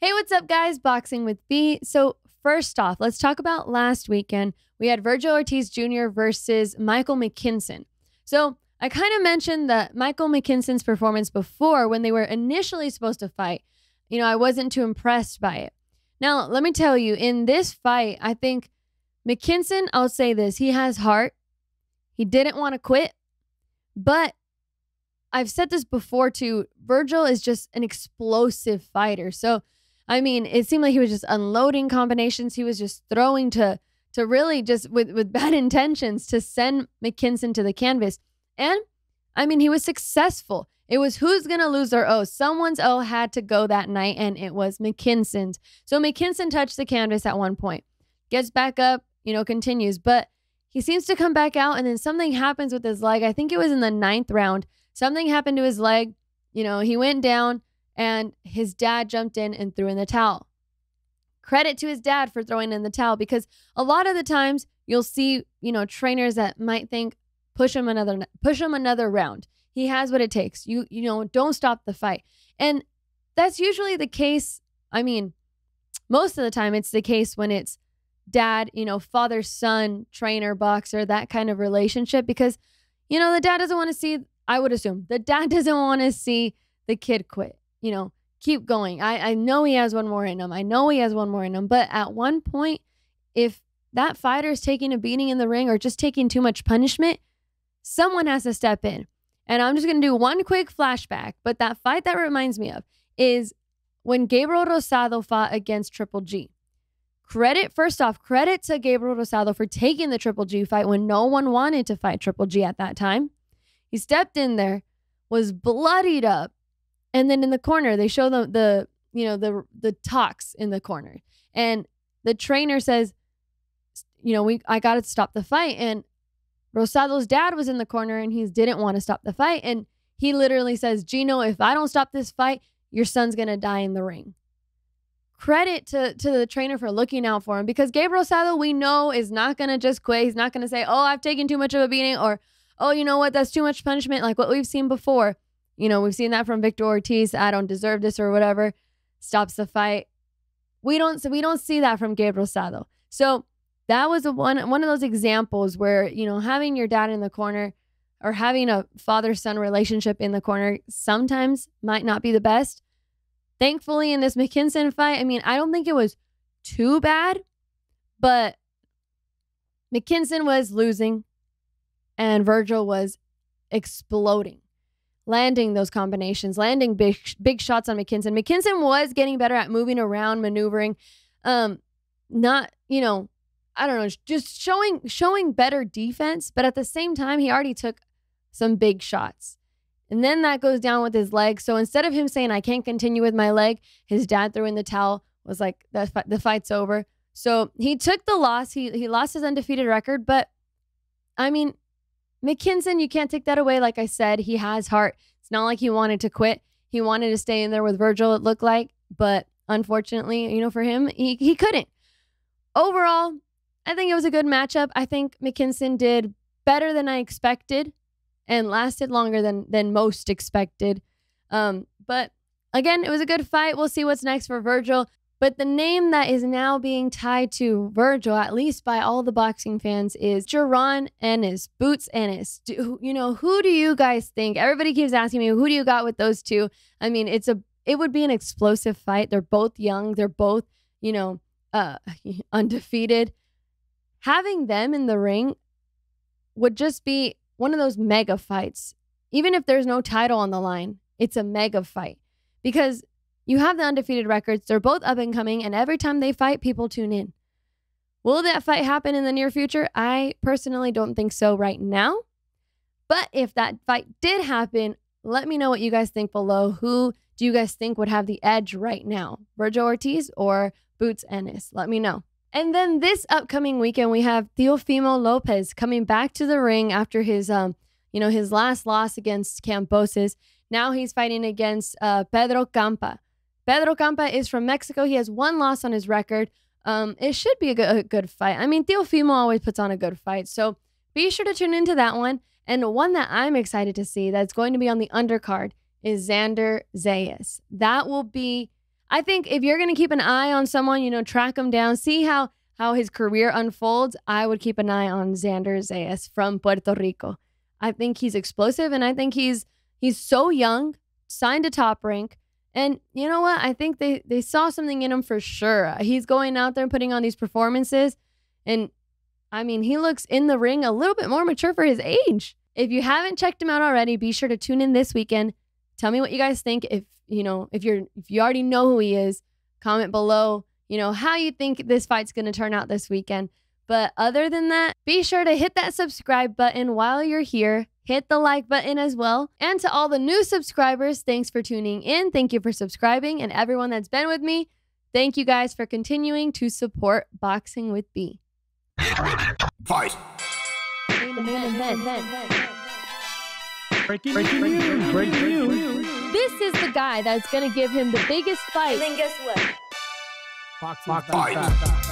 Hey, what's up, guys? Boxing with B. So, first off, let's talk about last weekend. We had Vergil Ortiz Jr. versus Michael Mckinson. So, I kind of mentioned that Michael Mckinson's performance before when they were initially supposed to fight. I wasn't too impressed by it. Now, let me tell you, in this fight, I think Mckinson, I'll say this, he has heart. He didn't want to quit, but I've said this before too, Vergil is just an explosive fighter. So, it seemed like he was just unloading combinations. He was just throwing to really just with bad intentions to send Mckinson to the canvas. And, he was successful. It was who's going to lose their O. Someone's O had to go that night, and it was Mckinson's. So Mckinson touched the canvas at one point. Gets back up, continues. But he seems to come back out, and then something happens with his leg. I think it was in the 9th round. Something happened to his leg. He went down, and his dad jumped in and threw in the towel. Credit to his dad for throwing in the towel, because a lot of the times you'll see, trainers that might think, push him another round. He has what it takes. Don't stop the fight. And that's usually the case. Most of the time it's the case when it's dad, father, son, trainer, boxer, that kind of relationship, because, the dad doesn't want to see, I would assume, the dad doesn't want to see the kid quit. Keep going. I know he has one more in him. But at one point, if that fighter is taking a beating in the ring or just taking too much punishment, someone has to step in. And I'm just going to do one quick flashback. But that fight that reminds me of is when Gabriel Rosado fought against Triple G. Credit to Gabriel Rosado for taking the Triple G fight when no one wanted to fight Triple G at that time. He stepped in there, was bloodied up. And then in the corner, they show the talks in the corner. And the trainer says, I got to stop the fight. And Rosado's dad was in the corner and he didn't want to stop the fight. And he literally says, Gino, if I don't stop this fight, your son's going to die in the ring. Credit to the trainer for looking out for him, because Gabriel Rosado, we know, is not going to just quit. He's not going to say, oh, I've taken too much of a beating, or, oh, you know what, that's too much punishment, like what we've seen before. We've seen that from Victor Ortiz. I don't deserve this or whatever. Stops the fight. We don't see that from Gabriel Rosado. So that was one of those examples where, having your dad in the corner or having a father-son relationship in the corner sometimes might not be the best. Thankfully, in this Mckinson fight, I don't think it was too bad, but Mckinson was losing and Vergil was exploding, landing those combinations, landing big shots on Mckinson. Mckinson was getting better at moving around, maneuvering, I don't know, just showing better defense. But at the same time, he already took some big shots. And then that goes down with his leg. So instead of him saying, I can't continue with my leg, his dad threw in the towel, was like, the fight's over. So he took the loss. He lost his undefeated record. But, Mckinson, you can't take that away. Like I said, he has heart. It's not like he wanted to quit. He wanted to stay in there with Vergil, it looked like. But unfortunately, for him, he couldn't. Overall, I think it was a good matchup. I think Mckinson did better than I expected and lasted longer than most expected. But again, it was a good fight. We'll see what's next for Vergil. But the name that is now being tied to Vergil, at least by all the boxing fans, is Jaron Ennis, Boots Ennis. Who do you guys think? Everybody keeps asking me, who do you got with those two? It would be an explosive fight. They're both young. They're both, undefeated. Having them in the ring would just be one of those mega fights. Even if there's no title on the line, it's a mega fight. Because you have the undefeated records. They're both up and coming. And every time they fight, people tune in. Will that fight happen in the near future? I personally don't think so right now. But if that fight did happen, let me know what you guys think below. Who do you guys think would have the edge right now? Vergil Ortiz or Boots Ennis? Let me know. And then this upcoming weekend, we have Teofimo Lopez coming back to the ring after his last loss against Kambosos. Now he's fighting against Pedro Campa. Pedro Campa is from Mexico. He has one loss on his record. It should be a good fight. Teofimo always puts on a good fight. So be sure to tune into that one. And one that I'm excited to see that's going to be on the undercard is Xander Zayas. That will be, I think if you're going to keep an eye on someone, you know, track him down, see how his career unfolds, I would keep an eye on Xander Zayas from Puerto Rico. I think he's explosive, and I think he's so young, signed to Top Rank. And you know what? I think they saw something in him for sure. He's going out there and putting on these performances. And I mean, he looks in the ring a little bit more mature for his age. If you haven't checked him out already, be sure to tune in this weekend. Tell me what you guys think. If you already know who he is, comment below, you know, how you think this fight's going to turn out this weekend. But other than that, be sure to hit that subscribe button while you're here. Hit the like button as well. And to all the new subscribers, thanks for tuning in. Thank you for subscribing. And everyone that's been with me, thank you guys for continuing to support Boxing with B. Fight. Breaking news. This is the guy that's going to give him the biggest fight. And then guess what? Fight.